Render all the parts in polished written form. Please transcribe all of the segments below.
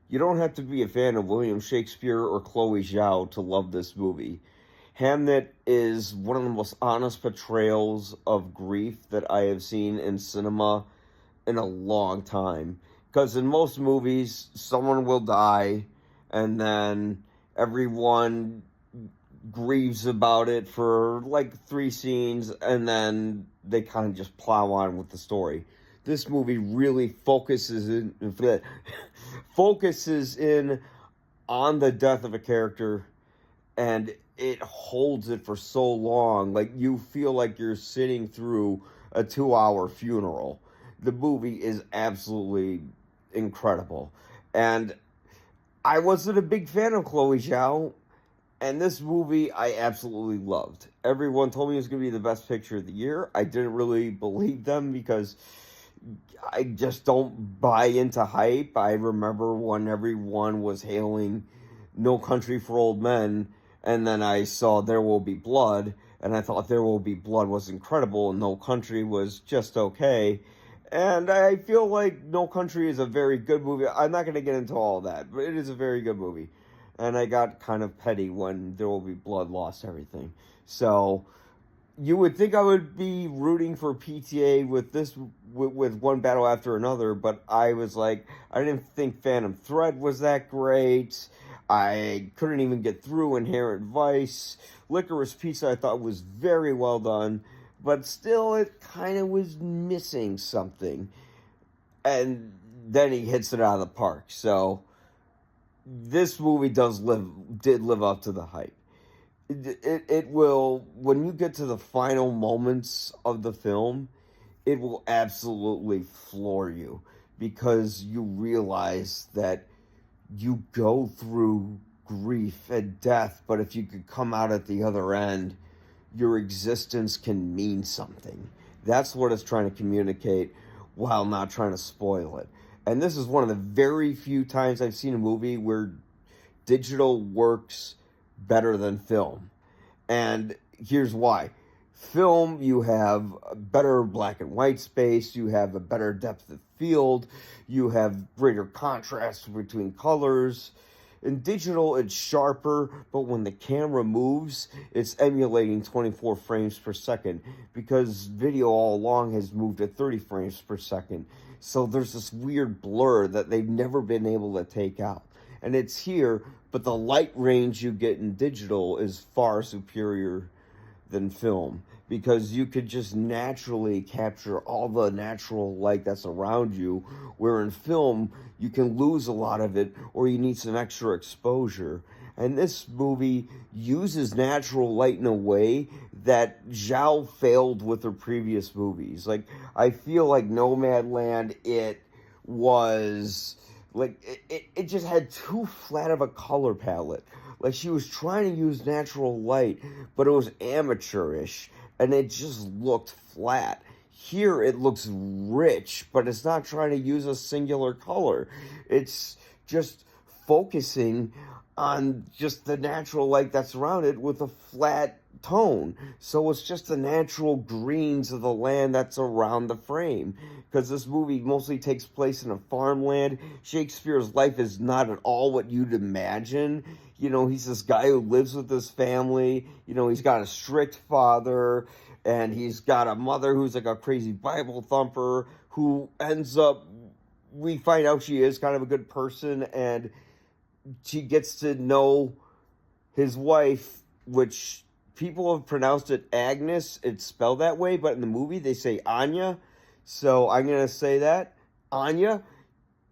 You don't have to be a fan of William Shakespeare or Chloe Zhao to love this movie. Hamnet is one of the most honest portrayals of grief that I have seen in cinema in a long time. Because in most movies, someone will die, and then everyone grieves about it for like 3 scenes, and then they kind of just plow on with the story. This movie really focuses in on the death of a character, and it holds it for so long. Like, you feel like you're sitting through a 2-hour funeral. The movie is absolutely incredible. And I wasn't a big fan of Chloe Zhao, and this movie I absolutely loved. Everyone told me it was going to be the best picture of the year. I didn't really believe them because I just don't buy into hype. I remember when everyone was hailing No Country for Old Men, and then I saw There Will Be Blood, and I thought There Will Be Blood was incredible, and No Country was just okay. And I feel like No Country is a very good movie. I'm not going to get into all that, but it is a very good movie. And I got kind of petty when There Will Be Blood lost everything. So you would think I would be rooting for PTA with this with one battle after another, but I was like, I didn't think Phantom Thread was that great. I couldn't even get through Inherent Vice. Licorice Pizza I thought was very well done, but still it kind of was missing something. And then he hits it out of the park. So this movie did live up to the hype. It will, when you get to the final moments of the film, it will absolutely floor you, because you realize that you go through grief and death, but if you could come out at the other end, your existence can mean something. That's what it's trying to communicate while not trying to spoil it. And this is one of the very few times I've seen a movie where digital works better than film. And here's why. Film, you have a better black and white space, you have a better depth of field, you have greater contrast between colors. In digital, it's sharper, but when the camera moves, it's emulating 24 frames per second, because video all along has moved at 30 frames per second. So there's this weird blur that they've never been able to take out. And it's here, but the light range you get in digital is far superior than film, because you could just naturally capture all the natural light that's around you, where in film you can lose a lot of it, or you need some extra exposure. And this movie uses natural light in a way that Zhao failed with her previous movies. Like, I feel like Nomadland, it was like it just had too flat of a color palette. Like, she was trying to use natural light, but it was amateurish, and it just looked flat. Here it looks rich, but it's not trying to use a singular color. It's just focusing on just the natural light that's around it with a flat tone. So it's just the natural greens of the land that's around the frame. Because this movie mostly takes place in a farmland. Shakespeare's life is not at all what you'd imagine. You know, he's this guy who lives with his family. You know, he's got a strict father, and he's got a mother who's like a crazy Bible thumper, who ends up, we find out she is kind of a good person, and she gets to know his wife, which people have pronounced it Agnes. It's spelled that way, but in the movie they say Anya. So I'm going to say that. Anya.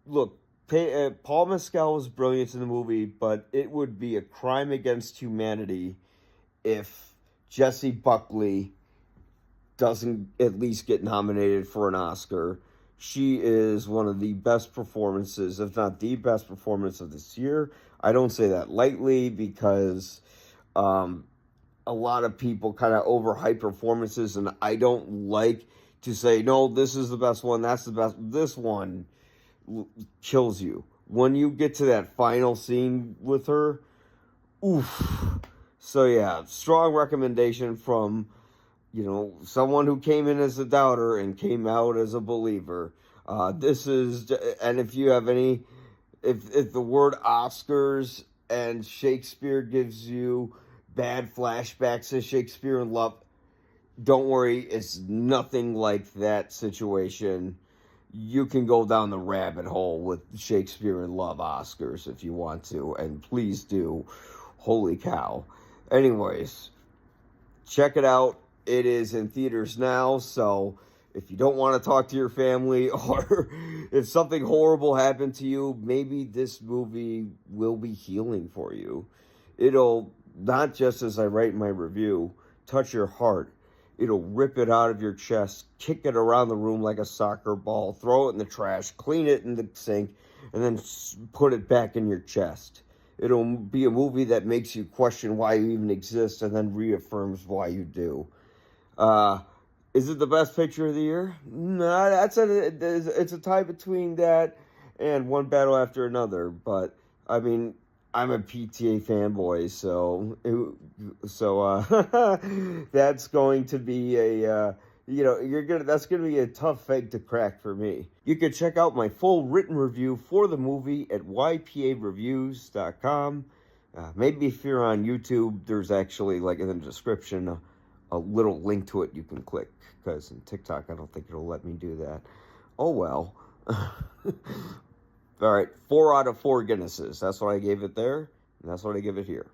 Look, Paul Mescal was brilliant in the movie, but it would be a crime against humanity if Jessie Buckley doesn't at least get nominated for an Oscar. She is one of the best performances, if not the best performance of this year. I don't say that lightly, because a lot of people kind of overhype performances, and I don't like to say, no, this is the best one, that's the best. This one kills you. When you get to that final scene with her, oof. So yeah, strong recommendation from, someone who came in as a doubter and came out as a believer. This is, and if you have any if the word Oscars and Shakespeare gives you bad flashbacks to Shakespeare in Love, don't worry, it's nothing like that situation. You can go down the rabbit hole with Shakespeare in Love Oscars if you want to, and please do. Holy cow. Anyways, check it out. It is in theaters now, so if you don't want to talk to your family or if something horrible happened to you, maybe this movie will be healing for you. It'll, not just as I write in my review, touch your heart. It'll rip it out of your chest, kick it around the room like a soccer ball, throw it in the trash, clean it in the sink, and then put it back in your chest. It'll be a movie that makes you question why you even exist and then reaffirms why you do. Is it the best picture of the year? No, it's a tie between that and One Battle After Another. But I mean, I'm a PTA fanboy, so that's going to be that's going to be a tough egg to crack for me. You can check out my full written review for the movie at ypareviews.com. Maybe if you're on YouTube, there's actually, like, in the description, a little link to it you can click, because in TikTok I don't think it'll let me do that. Oh well. All right, 4 out of 4 Guinnesses. That's what I gave it there, and that's what I give it here.